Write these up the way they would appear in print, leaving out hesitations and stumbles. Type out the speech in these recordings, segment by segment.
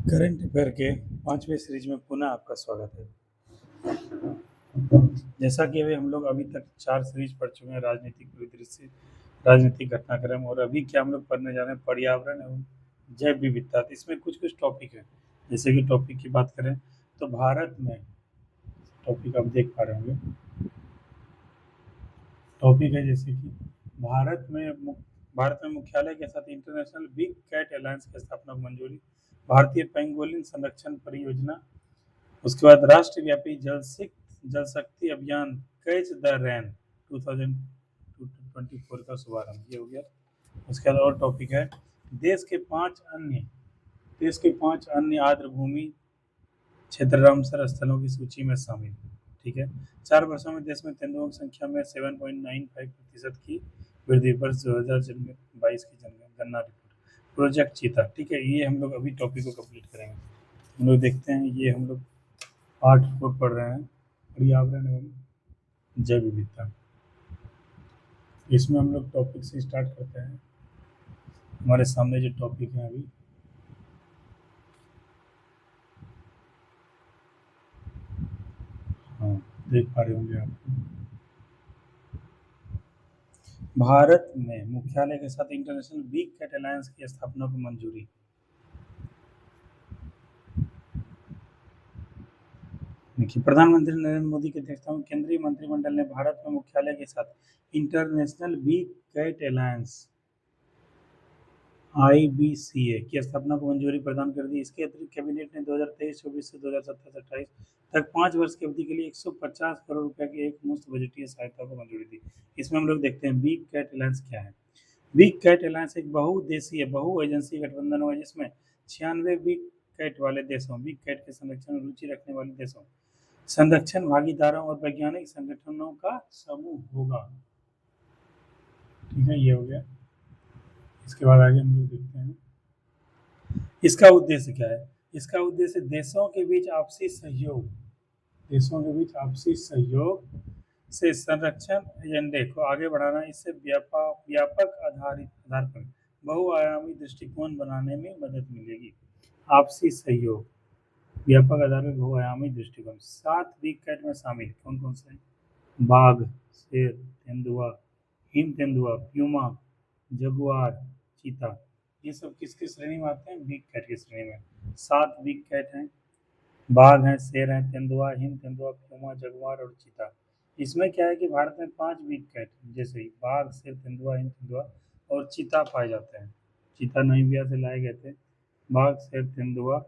Current affair के 5वें series में पुनः आपका स्वागत है। जैसा कि हम लोग अभी तक 4 सीरीज पढ़ चुके हैं, राजनीतिक परिदृश्य, राजनीतिक घटनाक्रम, और अभी क्या हम लोग पढ़ने जा रहे हैं, पर्यावरण एवं जैव विविधता। तो इसमें कुछ कुछ टॉपिक है। जैसे कि टॉपिक की बात करें तो भारत में, टॉपिक आप देख पा रहे होंगे, टॉपिक है जैसे कि भारत में मुख्यालय के साथ इंटरनेशनल बिग कैट अलायंस की स्थापना को मंजूरी, भारतीय पेंगोलिन संरक्षण परियोजना, उसके बाद राष्ट्रव्यापी जल शक्ति अभियान कैच द रैन 2024 का शुभारंभ, ये हो गया। उसके बाद और टॉपिक है देश के पांच अन्य आर्द्र भूमि क्षेत्र रामसर स्थलों की सूची में शामिल। ठीक है। 4 वर्षों में देश में तेंदुओं की संख्या में 7.95% की वृद्धि। वर्ष 2022 की गणना रिपोर्ट, प्रोजेक्ट चीता। ठीक है, ये हम लोग अभी टॉपिक को कंप्लीट करेंगे। हम लोग देखते हैं, ये हम लोग पार्ट 4 पढ़ रहे हैं, पर्यावरण एवं जैव विविधता। इसमें हम लोग टॉपिक से स्टार्ट करते हैं। हमारे सामने जो टॉपिक है अभी, हाँ देख पा रहे होंगे आप, भारत में मुख्यालय के साथ इंटरनेशनल बिग कैट अलायंस की स्थापना को मंजूरी। देखिए, प्रधानमंत्री नरेंद्र मोदी की अध्यक्षता में केंद्रीय मंत्रिमंडल ने भारत में मुख्यालय के साथ international big cat alliance IBCA की स्थापना को मंजूरी प्रदान कर दी। इसके अतिरिक्त कैबिनेट ने 2023-24 से 2027-28 तक 5 वर्ष की अवधि के लिए 150 करोड़ रुपए की एक मुफ्त बजटीय सहायता को मंजूरी दी। इसमें हम लोग देखते हैं बिग कैट अलायंस क्या है। बिग कैट अलायंस एक बहुउद्देशीय बहु एजेंसी गठबंधन हुआ जिसमें 96 बिग कैट वाले देशों, बिग कैट के संरक्षण में रुचि रखने वाले देशों, संरक्षण भागीदारों और वैज्ञानिक संगठनों का समूह होगा। ठीक है, ये हो गया। इसके बाद आगे हम लोग देखते हैं इसका उद्देश्य क्या है। इसका उद्देश्य देशों के बीच आपसी सहयोग, से संरक्षण एजेंडे को आगे बढ़ाना, इससे व्यापक आधार पर बहुआयामी दृष्टिकोण बनाने में मदद मिलेगी। आपसी सहयोग, व्यापक आधार पर बहुआयामी दृष्टिकोण। 7 बिग कैट में शामिल कौन कौन से हैं? बाघ, शेर, तेंदुआ, हिम तेंदुआ, प्यूमा, जगुआर, चीता। ये सब किसकी श्रेणी में आते हैं? बिग कैट की श्रेणी में। 7 बिग कैट हैं, बाघ हैं, शेर हैं, तेंदुआ, हिम तेंदुआ, प्यूमा, जगुआर और चीता। इसमें क्या है कि भारत में 5 बिग कैट जैसे ही बाघ, शेर, तेंदुआ, हिम तेंदुआ और चीता पाए जाते हैं। चीता नामीबिया से लाए गए थे। बाघ, शेर, तेंदुआ,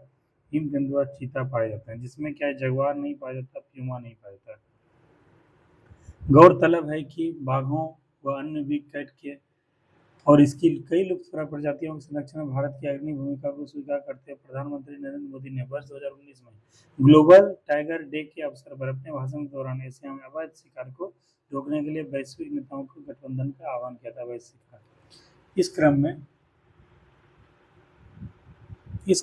हिम तेंदुआ, चीता पाए जाते हैं। जिसमें क्या है, जगुआर नहीं पाया जाता, प्यूमा नहीं पाया जाता। गौरतलब है कि बाघों व अन्य बिग कैट के और इसकी कई लुप्तप्राय प्रजातियों के संरक्षण में भारत की अग्रणी भूमिका को स्वीकार करते हुए प्रधानमंत्री नरेंद्र मोदी ने वर्ष 2019 में ग्लोबल टाइगर डे के अवसर पर अपने भाषण के दौरान एशिया में अवैध शिकार को रोकने के लिए वैश्विक नेताओं को गठबंधन का आह्वान किया था। अवैध शिकार, इस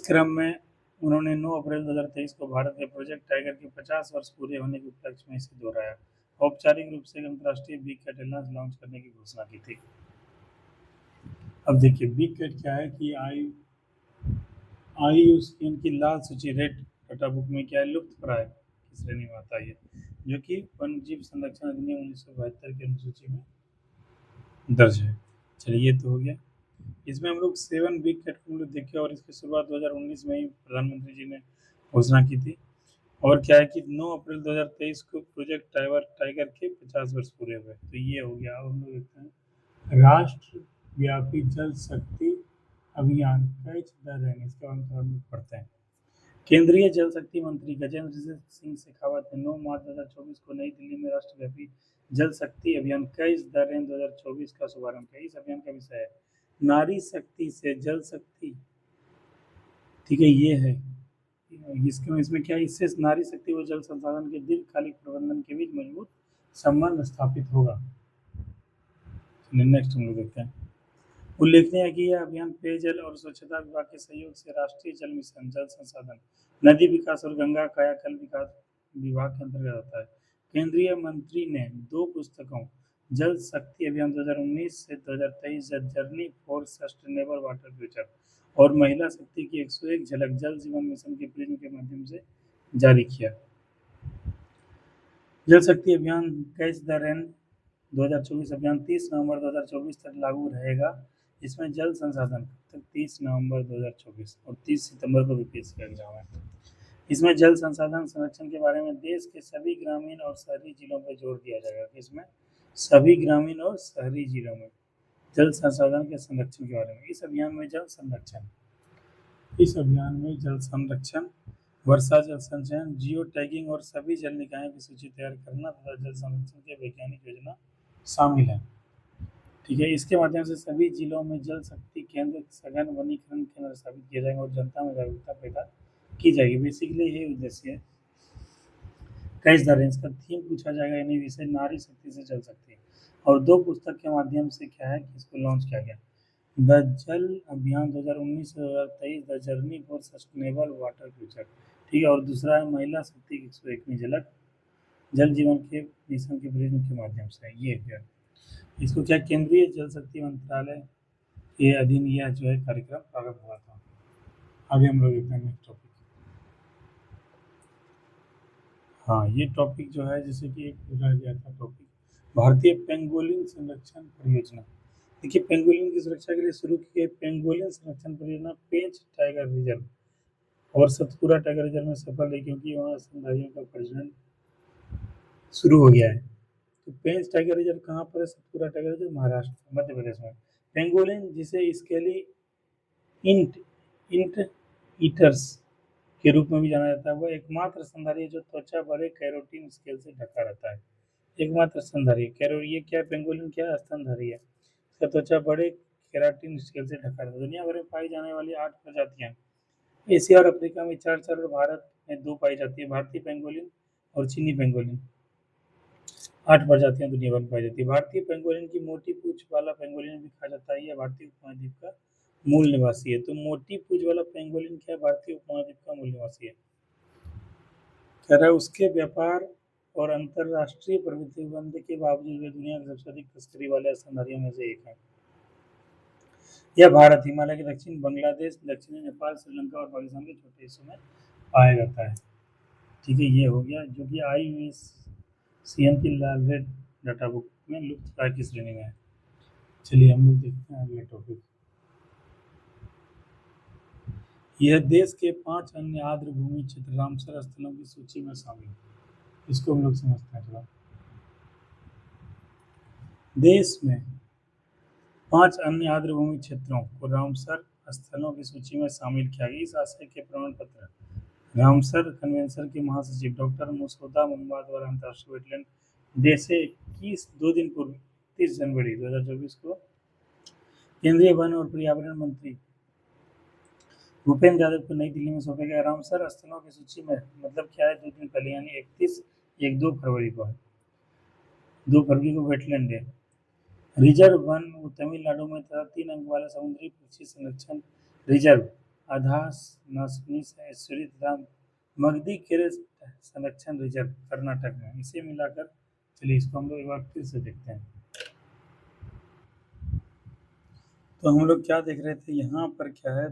क्रम में उन्होंने 9 अप्रैल 2023 को भारत के प्रोजेक्ट टाइगर के 50 वर्ष पूरे होने के उपलक्ष्य में इसे दोहराया। औपचारिक रूप से अंतर्राष्ट्रीय बिग कैट अलायंस लॉन्च करने की घोषणा की थी। अब देखिए बिग कैट क्या है कि IUCN की लाल सूची, रेड डाटा बुक में क्या है, लुप्त प्राय की श्रेणी में आता है, जो कि वन्यजीव संरक्षण अधिनियम 1972 की अनुसूची में दर्ज है। चलिए, ये तो हो गया। इसमें हम लोग 7 बिग कैट को हम लोग देखे और इसकी शुरुआत 2019 में ही प्रधानमंत्री जी ने घोषणा की थी। और क्या है कि 9 अप्रैल 2023 को प्रोजेक्ट टाइगर के 50 वर्ष पूरे हुए। तो ये हो गया। अब हम लोग देखते हैं राष्ट्रव्यापी जल शक्ति अभियान कैच द रेन। इसके बारे में थोड़ा हम लोग पढ़ते हैं। केंद्रीय जल शक्ति मंत्री गजेंद्र सिंह शेखावत ने 9 मार्च 2024 को नई दिल्ली में राष्ट्रव्यापी जल शक्ति अभियान कैच द रेन 2024 का शुभारंभ किया। इस अभियान का विषय है नारी शक्ति से जल शक्ति। ठीक है, ये है इसमें क्या है, इससे नारी शक्ति व जल संसाधन के दीर्घकालिक प्रबंधन के बीच मजबूत संबंध स्थापित होगा। नेक्स्ट हम लोग देखते हैं। उल्लेखनीय है कि यह अभियान पेयजल और स्वच्छता विभाग के सहयोग से राष्ट्रीय जल मिशन, जल संसाधन, नदी विकास और गंगा कायाकल्प विकास विभाग के अंतर्गत आता है। केंद्रीय मंत्री ने 2 पुस्तकों जल शक्ति अभियान 2019 से 2023 journey for sustainable water future और महिला शक्ति की 101 झलक जल जीवन मिशन के प्रिज्म के माध्यम से जारी किया। जल शक्ति अभियान कैच द रेन 2024 अभियान 30 नवंबर 2024 तक लागू रहेगा। इसमें जल संसाधन तक 30 नवंबर 2024 और 30 सितंबर को यूपीएससी का एग्जाम है। इसमें जल संसाधन संरक्षण के बारे में देश के सभी ग्रामीण और शहरी जिलों पर जोर दिया जाएगा। इसमें सभी ग्रामीण और शहरी जिलों में जल संसाधन के संरक्षण के बारे में इस अभियान में जल संरक्षण, वर्षा जल संचयन, जियो टैगिंग और सभी जल निकायों की सूची तैयार करना तथा जल संरक्षण के वैज्ञानिक योजना शामिल है। ठीक है, इसके माध्यम से सभी जिलों में जल शक्ति केंद्र, सघन वनीकरण केंद्र स्थापित किए जाएंगे और जनता में जागरूकता पैदा की जाएगी। बेसिकली यही उद्देश्य है। कैच द रेन का थीम पूछा जाएगा, यानी विषय नारी शक्ति से जल शक्ति, और 2 पुस्तक के माध्यम से क्या है कि इसको लॉन्च किया गया। द जल अभियान 2019 से 2023 the journey for sustainable water future. ठीक है, और दूसरा है महिला शक्ति की 101वीं झलक जल जीवन के मिशन के प्रिज्म के माध्यम से। ये क्या इसको क्या केंद्रीय जल शक्ति मंत्रालय के अधीन यह जो है कार्यक्रम प्रारंभ हुआ था। आगे हम लोग देखते हैं नेक्स्ट टॉपिक। हाँ, ये टॉपिक जो है जैसे कि एक रह गया था टॉपिक, भारतीय पेंगोलिन संरक्षण परियोजना। देखिए, पेंगोलिन की सुरक्षा के लिए शुरू की गई पेंगोलिन संरक्षण परियोजना पेंच टाइगर रिजर्व और सतपुरा टाइगर रिजर्व में सफल रही, क्योंकि वहाँ स्तनधारियों का प्रजनन शुरू हो गया है। तो पेंच टाइगर रिजर्व कहाँ पर है? सतपुरा टाइगर रिजर्व महाराष्ट्र मध्य प्रदेश में। पेंगोलिन जिसे स्केली इंट इंट ईटर्स के रूप में भी जाना जाता है, वह एकमात्र स्तनधारी है जो त्वचा बड़े कैरोटीन स्केल से ढका रहता है। एकमात्र स्तनधारी ये क्या है? पेंगोलिन क्या है? स्तनधारी है। इसका त्वचा बड़े केराटिन स्केल से ढका रहता है। दुनिया भर में पाई जाने वाली 8 प्रजातियां एशिया और अफ्रीका में 4 और भारत में 2 पाई जाती है, भारतीय पेंगोलिन और चीनी पेंगोलिन। 8 प्रजातियां दुनिया भर में पाई जाती है। भारतीय पेंगोलिन की मोटी पूंछ वाला पेंगोलिन भी कहा जाता है, यह भारतीय उपमहाद्वीप का मूल निवासी है। तो मोटी पूंछ वाला पेंगोलिन क्या भारतीय उपमहाद्वीप का मूल निवासी है? कह रहा है उसके व्यापार और अंतरराष्ट्रीय प्रतिबंध के बावजूद वे दुनिया के सबसे अधिक तस्करी वाले स्तनधारियों में से एक है। यह भारत, हिमालय के दक्षिण, बांग्लादेश, दक्षिणी नेपाल, श्रीलंका और पाकिस्तान के छोटे हिस्सों में पाया जाता है। ठीक है, ये हो गया जो कि IUCN की लाल रेड डाटा बुक में लुप्त प्राय की श्रेणी में है। चलिए हम लोग देखते हैं अगले टॉपिक। यह देश के 5 अन्य आर्द्र भूमि क्षेत्र रामसर स्थलों की सूची में शामिल है। इसको हम लोग समझते हैं थोड़ा। देश में 5 अन्य आर्द्र भूमि क्षेत्रों को रामसर स्थलों की सूची में शामिल किया गया। इस आशय के प्रमाण पत्र रामसर कन्वेंशन के महासचिव डॉक्टर मुसौदा मुंबा द्वारा अंतर्राष्ट्रीय वेटलैंड डे से 2 दिन पूर्व 30 जनवरी 2024 को केंद्रीय वन और पर्यावरण मंत्री भूपेंद्र यादव को नई दिल्ली में सौंपा गया। रामसर स्थलों की सूची में मतलब क्या है? 2 दिन पहले यानी 2 फरवरी को है। 2 फरवरी को wetland day. Reserve one Tamil Nadu में तथा 3 अंक वाला समुद्री पक्षी संरक्षण रिजर्व अधानास्मिसरी तथा मगधी केरल संरक्षण रिजर्व कर्नाटक में। इसे मिलाकर चलिए इसको हम लोग एक बार फिर से देखते हैं। तो हम लोग क्या देख रहे थे यहाँ पर? क्या है?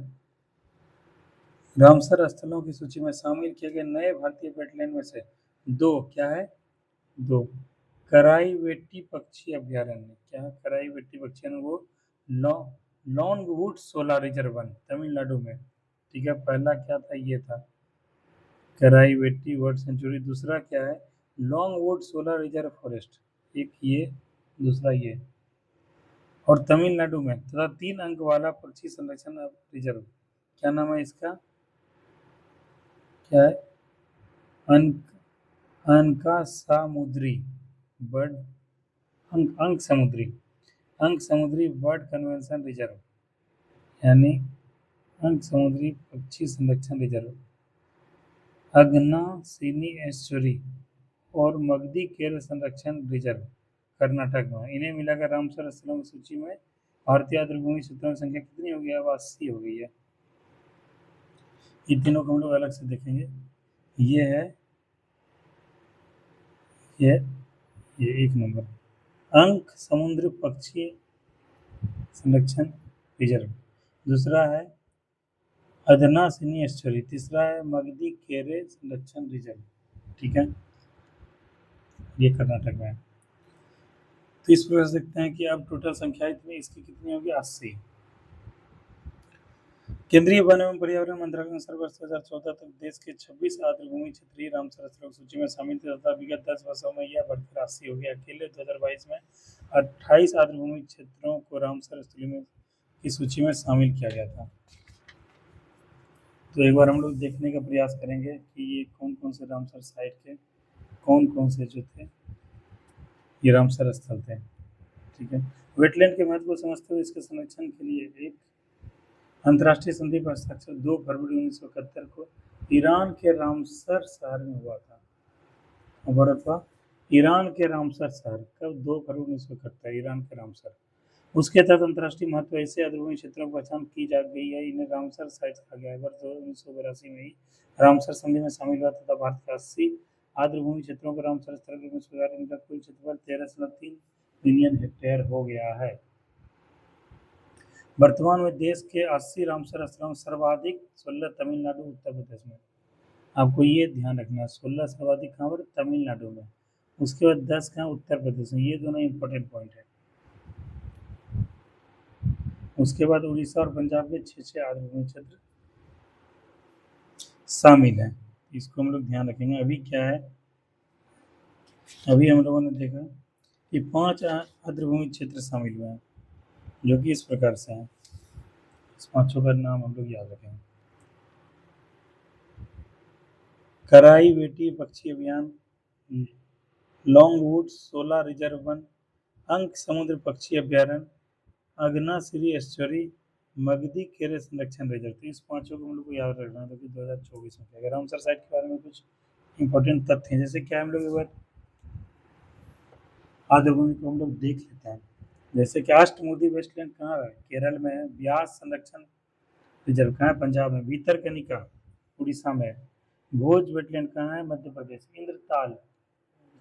रामसर स्थलों की सूची में शामिल किए गए नए भारतीय वेटलैंड में से 2 क्या है? 2 कराईवेट्टी पक्षी अभ्यारण्य। क्या है? कराईवेट्टी पक्षी वो Longwood solar reserve one Tamil Nadu में। ठीक है, पहला क्या था? ये था कराईवेट्टी बर्ड सेंचुरी। दूसरा क्या है? Longwood solar reserve forest. एक ये, दूसरा ये, और तमिलनाडु में तथा 3 अंक वाला पक्षी संरक्षण रिजर्व। क्या नाम है इसका? क्या है? अंक समुद्री बर्ड अंक समुद्री बर्ड कन्वेंशन रिजर्व, यानी अंक समुद्री पक्षी संरक्षण रिजर्व अगनाशिनी एस्चुरी और मगधी केरल संरक्षण रिजर्व कर्नाटक में। इन्हें मिलाकर रामसर स्थलों की सूची में भारतीय आर्द्र भूमि क्षेत्रों की संख्या कितनी हो गई है? अब 80 हो गई है। इन तीनों को हम लोग अलग से देखेंगे। ये है ये 1 नंबर अंक समुद्र पक्षी संरक्षण रिजर्व। दूसरा है अदनासिनी एस्चुरी, तीसरा है मगदी केरे संरक्षण रिजर्व, ठीक है, ये कर्नाटक में है। तो इस प्रकार से देखते हैं कि अब टोटल संख्या इतनी इसकी कितनी होगी, 80। केंद्रीय वन एवं पर्यावरण मंत्रालय के अनुसार वर्ष 2014 तक देश के 26 आर्द्रभूमि क्षेत्रीय रामसर स्थलों की सूची में शामिल थे तथा विगत 10 वर्षों में यह बढ़कर 80 हो गया। अकेले 2022 में 28 आर्द्रभूमि क्षेत्रों को रामसर स्थलों की सूची में शामिल किया गया था। तो एक बार हम लोग देखने का प्रयास करेंगे कि ये कौन कौन से रामसर साइट के कौन कौन से जो थे ये रामसर स्थल थे, ठीक है। वेटलैंड के महत्व को समझते हुए इसके संरक्षण के लिए एक अंतर्राष्ट्रीय संधि पर हस्ताक्षर 2 फरवरी 1971 को ईरान के रामसर शहर में हुआ था। ईरान के रामसर शहर कब, 2 फरवरी 1971, ईरान के रामसर। उसके तहत अंतर्राष्ट्रीय महत्व ऐसे आर्द्रभूमि क्षेत्रों की पहचान की जा गई है, इन्हें रामसर साइट्स कहा गया है। वर्ष 1982 में ही रामसर संधि में शामिल हुआ तथा भारत के 80 आर्द्रभूमि क्षेत्रों को रामसर स्थल के रूप में स्वीकार, इनका कुल क्षेत्रफल 13.3 मिलियन हेक्टेयर हो गया है। वर्तमान में देश के 80 रामसर स्थलों में सर्वाधिक 16 तमिलनाडु उत्तर प्रदेश में, आपको ये ध्यान रखना है, 16 सर्वाधिक कहाँ पर, तमिलनाडु में। उसके बाद 10 कहाँ, उत्तर प्रदेश में। ये दोनों इंपॉर्टेंट पॉइंट है। उसके बाद उड़ीसा और पंजाब के 6 आर्द्रभूमि क्षेत्र शामिल हैं, इसको हम लोग ध्यान रखेंगे। अभी क्या है, अभी हम लोगों ने देखा कि 5 आर्द्रभूमि क्षेत्र शामिल हुए हैं जो कि इस प्रकार से हैं। इस 5 का नाम हम लोग याद रखेंगे। कराई बेटी पक्षी अभियान, लॉन्गवुड 16 रिजर्व वन, अंक समुद्र पक्षी अभ्यारण्य, अगनासिरी एस्चुरी, मगदी केरे संरक्षण रिजर्व। तो इस 5 को हम लोग को याद रखना है, कि 2024 में क्या रामसर साइट के बारे में कुछ इंपॉर्टेंट तथ्य हैं। जैसे क्या हम लोग एक बार आर्द्रभूमि को हम लोग देख लेते हैं। जैसे कि अष्टमुदी वेस्टलैंड कहाँ है, केरल में है। ब्यास संरक्षण रिजर्व कहाँ है, पंजाब में। भीतरकनिका उड़ीसा में है। भोज वेटलैंड कहाँ है, मध्य प्रदेश। इंद्रताल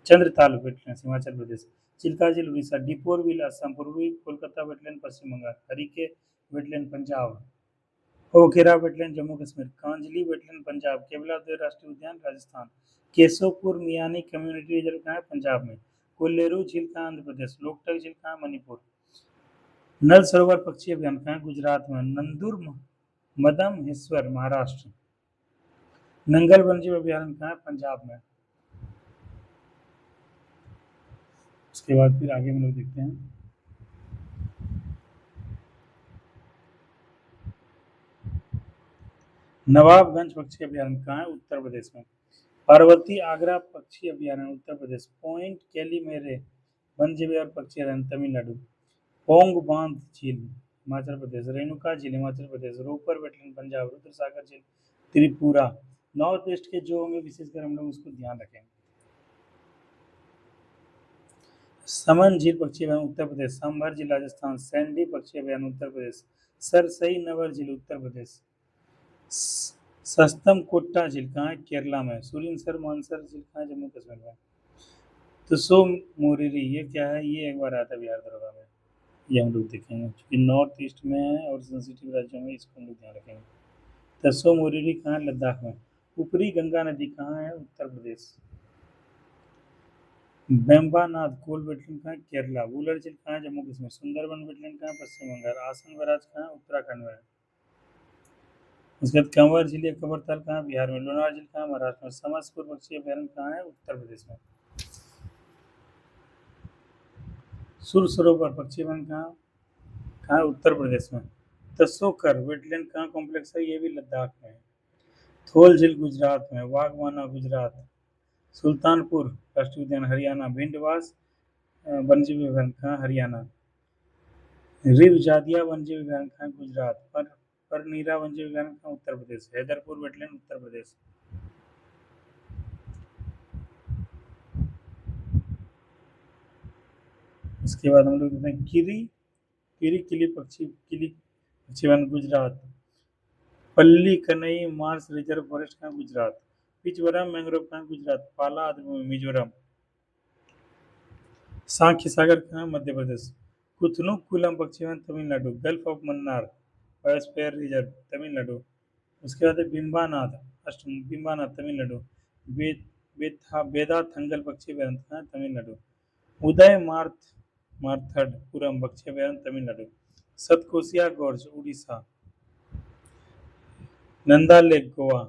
चंद्रताल वेटलैंड हिमाचल प्रदेश। चिल्का झील उड़ीसा। डिपोर विल असम। पूर्वी Kolkata wetland Paschim Bangal. Harike wetland Punjab. Hokera wetland Jammu Kashmir. Kanjli wetland Punjab. Keoladeo राष्ट्रीय उद्यान राजस्थान। केशवपुर मियानी कम्युनिटी रिजर्व कहाँ है, पंजाब में। कोल्लेरू झील कहाँ, आंध्र प्रदेश। लोकटक झील कहाँ, मणिपुर। नल सरोवर पक्षी अभ्यान कहाँ, गुजरात में। नंदुर मदमहेश्वर महाराष्ट्र। नंगल वन्यजीव अभ्यारण्य कहाँ है, पंजाब में। उसके बाद फिर आगे हम लोग देखते हैं। नवाबगंज पक्षी अभ्यारण्य कहाँ है, उत्तर प्रदेश में। पार्वती आगरा पक्षी अभ्यारण्य उत्तर प्रदेश। पॉइंट कैलीमेरे वन्यजीव और पक्षी अभ्यारण्य तमिलनाडु। पोंग बांध झील हिमाचल प्रदेश। रेणुका झील हिमाचल प्रदेश। रोपर वेटलैंड पंजाब। रुद्र सागर झील त्रिपुरा। नॉर्थ ईस्ट के जो होंगे विशेषकर हम लोग उसको ध्यान रखेंगे। समन झील पक्षी अभ्यारण्य उत्तर प्रदेश। सांभर झील राजस्थान। सैंडी पक्षी अभ्यारण्य उत्तर प्रदेश। सरसई नवर झील उत्तर प्रदेश। सस्तम कोट्टा झील कहाँ है, केरला में। सुरिनसर मानसर झील कहाँ है, जम्मू कश्मीर में। तो सो मोरिरी ये क्या है, ये एक बार आया था बिहार दरोगा में, ये हम लोग देखेंगे क्योंकि नॉर्थ ईस्ट में है और सेंसिटिव राज्यों में, इसको हम लोग ध्यान रखेंगे। तसो मोरिरी कहाँ है, लद्दाख में। ऊपरी गंगा नदी कहाँ है, उत्तर प्रदेश। बेम्बानाथ कोल वेटलैंड कहाँ है, केरला। वुलर झील कहाँ है, जम्मू कश्मीर। सुंदरबन वेटलैंड कहाँ है, पश्चिम बंगाल। आसन बराज कहाँ है, उत्तराखंड में। उसके बाद कंवर झील या कबरताल कहाँ है, बिहार में। लोनार झील कहाँ है, महाराष्ट्र में। समसपुर पक्षी अभ्यारण्य कहाँ है, उत्तर प्रदेश में। सुर सरोवर पक्षी अभ्यारण्य कहाँ है, उत्तर प्रदेश में। तसोकर वेटलैंड कहाँ कॉम्प्लेक्स है, ये भी लद्दाख में है। थोल झील गुजरात में। वाघवाना गुजरात। सुल्तानपुर राष्ट्रीय उद्यान हरियाणा। भिंडवास वन्यजीव अभ्यारण्य कहाँ, हरियाणा। रिव जादिया वन्यजीव अभ्यारण्य कहाँ, गुजरात। परनीरा वन्यजीव अभ्यारण्य कहाँ, उत्तर प्रदेश। हैदरपुर वेटलैंड उत्तर प्रदेश। इसके बाद हम लोग देखते हैं किरी किली पक्षी वन गुजरात। पल्ली कनई मार्स रिजर्व फॉरेस्ट कहाँ, गुजरात। पिचवरम मैंग्रोव कहाँ, गुजरात। पाला आदिवासी मिजोरम। सांख्य सागर कहाँ, मध्य प्रदेश। कुथनुकुलम पक्षी one Tamil Nadu. Gulf of Mannar biosphere reserve Tamil Nadu. उसके बाद है बिम्बानाथ, अष्टम बिम्बानाथ तमिलनाडु। बेदा थंगल पक्षी अभयारण्य कहाँ है? तमिलनाडु। उदय मार्थडपुरम पक्षी अभयारण्य तमिलनाडु। सतकोसिया गोर्ज उड़ीसा। नंदा लेक गोवा।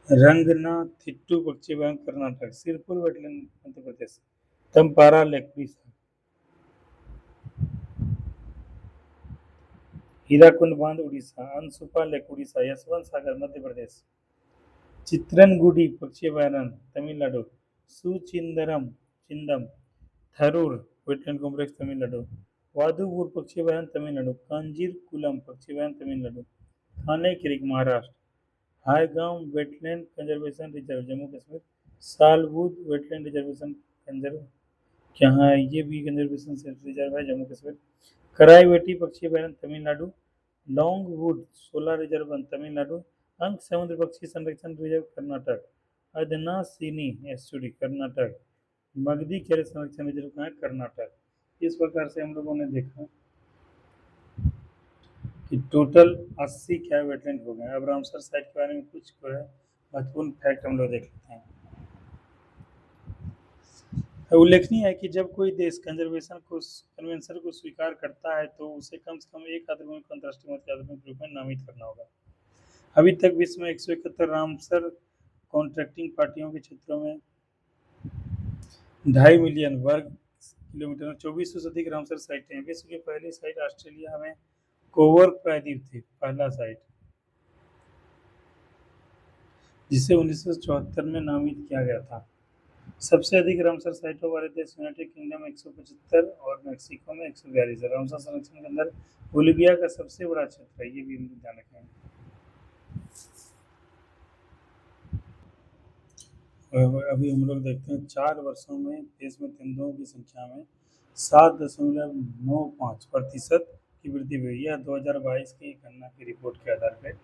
रंगनाथिट्टू पक्षी अभयारण्य कर्नाटक। सिरपुर वेटलैंड मध्य प्रदेश। तमपारा लेक उड़ीसा। हीराकुंड बांध उड़ीसा। अनसुपा लेक उड़ीसा। यशवंत सागर मध्य प्रदेश। चित्रनगुडी पक्षी अभयारण्य तमिलनाडु। Chindam Theroor wetland complex Tamil Nadu. वादुपुर पक्षी अभयारण्य तमिलनाडु। कांजीरकुलम पक्षी अभयारण्य Tamil Nadu. Thane creek Maharashtra. Haigaon wetland conservation reserve Jammu Kashmir. Salbud wetland reservation conserve कहाँ है? ये भी कंजर्वेशन रिजर्व है जम्मू कश्मीर। कराईवेटी पक्षी अभयारण्य Tamil Nadu. Longwood solar reserve Tamil Nadu. अंक समुद्र पक्षी संरक्षण रिजर्व कर्नाटक। अदनासिनी एस्चुरी कर्नाटक। मगधी केरल संरक्षण रिजर्व कहाँ है? कर्नाटक। इस प्रकार से हम लोगों ने देखा कि टोटल 80 क्या वेटलैंड हो गए। अब रामसर साइट के बारे में कुछ जो है महत्वपूर्ण फैक्ट हम लोग देख लेते हैं। उल्लेखनीय है कि जब कोई देश कन्वेंशन को स्वीकार करता है तो उसे कम से कम एक आर्द्रभूमि को अंतर्राष्ट्रीय महत्व के आर्द्रभूमि के रूप में नामित करना होगा। अभी तक विश्व में 171 रामसर कॉन्ट्रैक्टिंग पार्टियों के क्षेत्रों में 2.5 मिलियन वर्ग किलोमीटर में 2400 से अधिक रामसर साइटें हैं। विश्व की पहली साइट ऑस्ट्रेलिया में कोवर्क प्रायद्वीप थी, पहला साइट, जिसे 1974 में नामित किया गया था। सबसे अधिक रामसर साइटों वाले देश यूनाइटेड किंगडम 175 और मेक्सिको में 142 है। रामसर संरक्षण के अंदर बोलिविया का सबसे बड़ा क्षेत्र है, ये भी ध्यान रखें। अभी हम लोग देखते हैं 4 वर्षों में देश में तेंदुओं की संख्या में 7.95% की वृद्धि हुई। यह 2022 की गणना की रिपोर्ट के आधार पर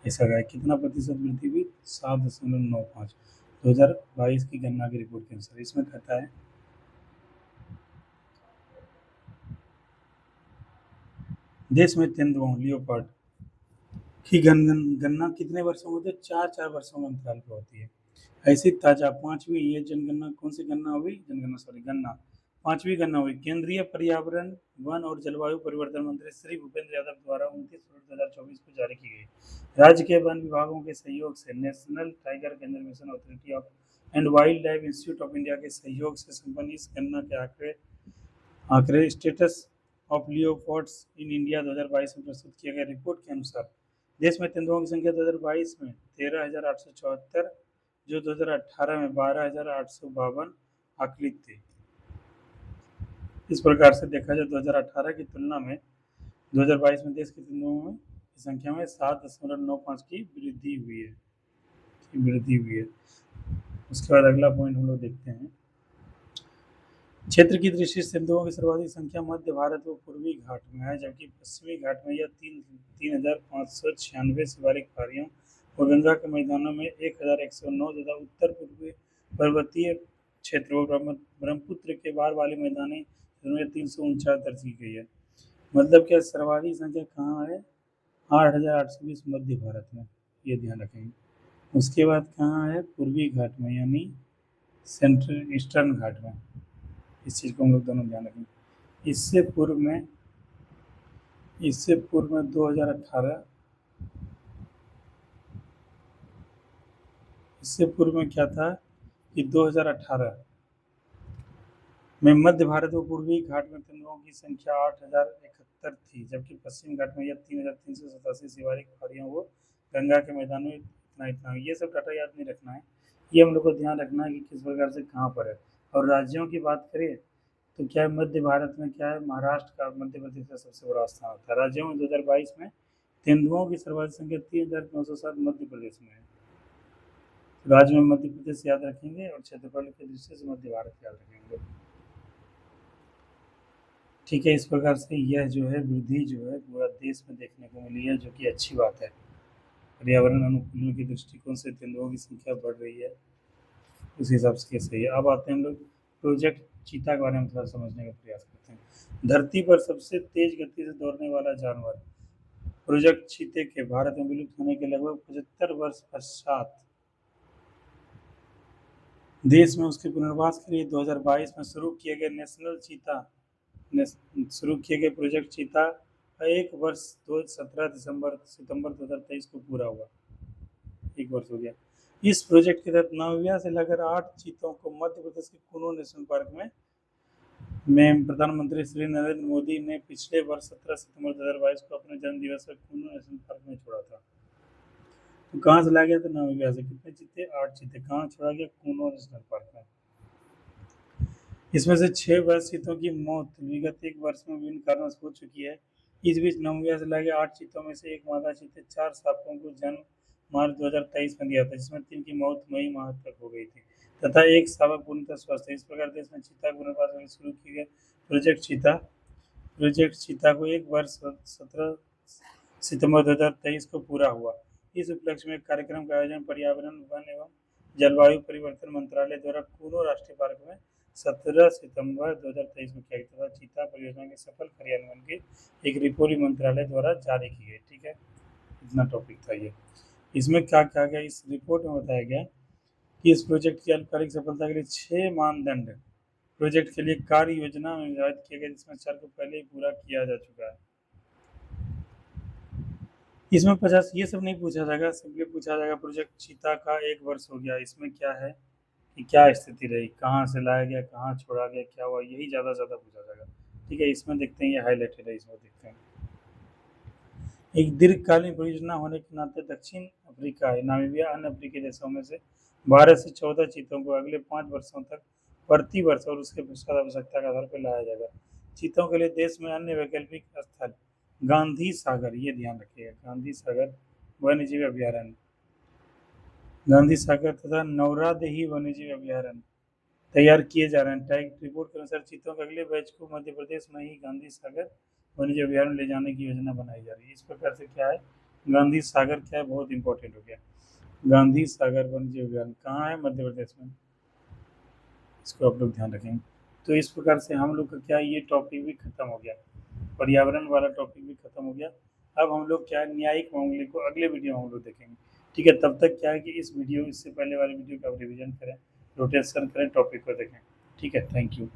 ऐसा गया। कितना प्रतिशत वृद्धि हुई? 7.95। 2022 की गणना की रिपोर्ट के अनुसार इसमें कहता है देश में तेंदुओं लियोपार्ड की गणना कितने वर्षों में होती है? 4 वर्षों में अंतराल पर होती है। ऐसी ताजा 5वीं ये जनगणना कौन सी गणना हुई? गणना 5वीं गणना हुई केंद्रीय पर्यावरण वन और जलवायु परिवर्तन मंत्री श्री भूपेंद्र यादव द्वारा 29 फरवरी 2024 को जारी की गई। राज्य के वन विभागों के सहयोग से national tiger conservation authority of and wild life institute of India के सहयोग से संपन्न इस गणना के आंकड़े status of leopards in India 2022 में प्रस्तुत किए गए। रिपोर्ट के अनुसार देश में तेंदुओं की संख्या 2022 में 13,874 जो 2018 में 12,852 आकलित थी। इस प्रकार से देखा जाए 2018 की तुलना में 2022 में देश के तेंदुओं की संख्या में 7.95 की वृद्धि हुई है। उसके बाद अगला पॉइंट हम लोग देखते हैं। क्षेत्र की दृष्टि से तेंदुओं की सर्वाधिक संख्या मध्य भारत व पूर्वी घाट में है, जबकि पश्चिमी घाट में यह 3,596 शिवालिक पहाड़ियों और गंगा के मैदानों में 1,109 तथा उत्तर पूर्वी पर्वतीय क्षेत्रों ब्रह्मपुत्र के बाढ़ वाले मैदानी 349 दर्ज की गई है। मतलब क्या सर्वाधिक संख्या कहाँ है? 8,820 मध्य भारत में, ये ध्यान रखेंगे। उसके बाद कहाँ है? पूर्वी घाट में, यानी सेंट्रल ईस्टर्न घाट में। इस चीज़ को हम लोग दोनों ध्यान रखेंगे। इससे पूर्व में 2018 इससे पूर्व में क्या था कि 2018 में मध्य भारत व पूर्वी घाट में तेंदुओं की संख्या 8,071 थी, जबकि पश्चिम घाट में यह 3,387 शिवालिक पहाड़ियों व गंगा के मैदान में इतना। ये सब डाटा याद नहीं रखना है, ये हम लोग को ध्यान रखना है कि किस प्रकार से कहाँ पर है। और राज्यों की बात करें तो क्या है, मध्य भारत में क्या है? महाराष्ट्र का मध्य प्रदेश का सबसे बड़ा स्थान होता है। राज्यों में 2022 में तेंदुओं की सर्वाधिक संख्या 3,907 मध्य प्रदेश में है। राज्य में मध्य प्रदेश याद रखेंगे और क्षेत्रफल की दृष्टि से मध्य भारत याद रखेंगे। ठीक है, इस प्रकार से यह जो है वृद्धि जो है पूरा देश में देखने को मिली है, जो कि अच्छी बात है। पर्यावरण अनुकूलन के दृष्टिकोण से तेंदुओं की संख्या बढ़ रही है, उस हिसाब से सही है। अब आते हैं हम लोग प्रोजेक्ट चीता के बारे में थोड़ा समझने का प्रयास करते हैं। धरती पर सबसे तेज गति से दौड़ने वाला जानवर प्रोजेक्ट चीते के भारत में विलुप्त होने के लगभग 75 वर्ष पश्चात देश में उसके पुनर्वास के लिए 2022 में शुरू किए गए शुरू किए गए प्रोजेक्ट चीता का एक वर्ष 17 सितंबर 2023 को पूरा हुआ। एक वर्ष हो गया। इस प्रोजेक्ट के तहत नामीबिया से लगभग 8 चीतों को मध्य प्रदेश के कुनो नेशनल पार्क में प्रधानमंत्री श्री नरेंद्र मोदी ने पिछले वर्ष 17 सितंबर 2022 को अपने जन्म दिवस पर कुनो नेशनल पार्क में छोड़ा था। तो कहाँ से लाया गया था? नामीबिया से। कितने चीते? 8 चीते। कहाँ छोड़ा गया? कुनो नेशनल पार्क में। इसमें से 6 वर्ष चीतों की मौत विगत एक वर्ष में विभिन्न कारणों से हो चुकी है। इस बीच नामीबिया से लाए गए 8 चीतों में से एक मादा चीते 4 शावकों को जन्म मार्च 2023 में दिया था, जिसमें 3 की मौत मई माह तक हो गई थी तथा एक शावक पूर्णतः स्वस्थ है। इस प्रकार देश में चीता के पुनर्वास के लिए शुरू किए गए प्रोजेक्ट चीता को एक वर्ष 17 सितंबर 2023 को पूरा हुआ। इस उपलक्ष्य में कार्यक्रम का आयोजन पर्यावरण, वन एवं जलवायु परिवर्तन मंत्रालय द्वारा कुनो राष्ट्रीय पार्क में 17 सितंबर 2023 को किया गया तथा चीता परियोजना के सफल कार्यान्वयन की एक रिपोर्ट मंत्रालय द्वारा जारी की गई। ठीक है, इतना टॉपिक था ये। इसमें क्या कहा गया? इस रिपोर्ट में बताया गया कि इस प्रोजेक्ट की अल्पकालिक सफलता के लिए 6 मानदंड प्रोजेक्ट के लिए कार्य योजना में निर्धारित किए गए, जिसमें 4 को पहले ही पूरा किया जा चुका है। इसमें 50 ये सब नहीं पूछा जाएगा, सिंपली पूछा जाएगा प्रोजेक्ट चीता का एक वर्ष हो गया, इसमें क्या है कि क्या स्थिति रही, कहाँ से लाया गया, कहाँ छोड़ा गया, क्या हुआ, यही ज़्यादा पूछा जाएगा। ठीक है, इसमें देखते हैं, ये हाईलाइटेड है, इसमें देखते हैं। एक दीर्घकालीन परियोजना होने के नाते दक्षिण अफ्रीका, नामीबिया अन्य अफ्रीकी देशों में से 12 से 14 चीतों को अगले 5 वर्षों तक प्रति वर्ष और उसके पश्चात आवश्यकता के आधार पर लाया जाएगा। चीतों के लिए देश में अन्य वैकल्पिक स्थल गांधी सागर, ये ध्यान रखिएगा, गांधी सागर वन्यजीव अभ्यारण्य, गांधी सागर तथा नौरादेही वन्यजीव अभ्यारण्य तैयार किए जा रहे हैं। टैग रिपोर्ट के अनुसार चीतों के अगले बैच को मध्य प्रदेश में ही गांधी सागर वन्यजीव अभ्यारण्य ले जाने की योजना बनाई जा रही है। इस प्रकार से क्या है, गांधी सागर क्या है, बहुत इंपॉर्टेंट हो गया। गांधी सागर वन्यजीव अभ्यारण्य कहाँ है? मध्य प्रदेश में। इसको आप लोग ध्यान रखेंगे। तो इस प्रकार से हम लोग का क्या, ये टॉपिक भी खत्म हो गया, पर्यावरण वाला टॉपिक भी खत्म हो गया। अब हम लोग क्या है, न्यायिक मामले को अगले वीडियो में हम लोग देखेंगे। ठीक है, तब तक क्या है कि इससे पहले वाले वीडियो का रिविजन करें, रोटेशन करें, टॉपिक को देखें। ठीक है, थैंक यू।